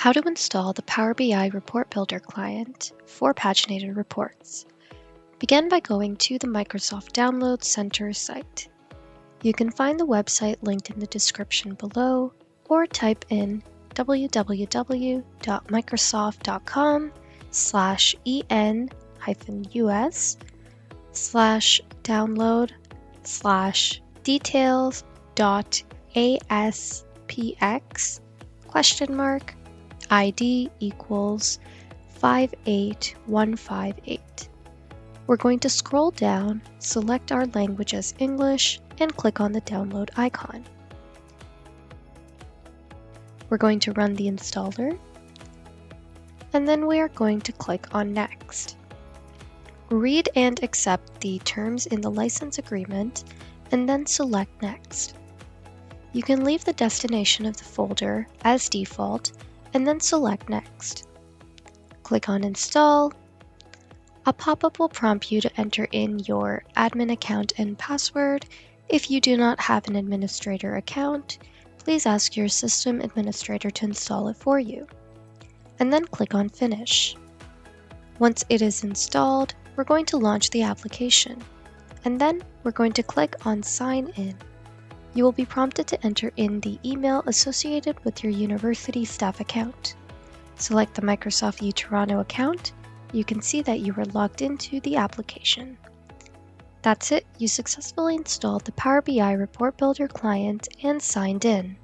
How to install the Power BI Report Builder client for paginated reports. Begin by going to the Microsoft Download Center site. You can find the website linked in the description below, or type in www.microsoft.com/en-us/details.aspx ? ID equals 58158. We're going to scroll down, select our language as English, and click on the download icon. We're going to run the installer, and then we are going to click on Next. Read and accept the terms in the license agreement, and then select Next. You can leave the destination of the folder as default, and then select Next. Click on Install. A pop-up will prompt you to enter in your admin account and password. If you do not have an administrator account, please ask your system administrator to install it for you. And then click on Finish. Once it is installed, we're going to launch the application. And then we're going to click on Sign In. You will be prompted to enter in the email associated with your university staff account. Select the Microsoft U Toronto account. You can see that you are logged into the application. That's it, you successfully installed the Power BI Report Builder client and signed in.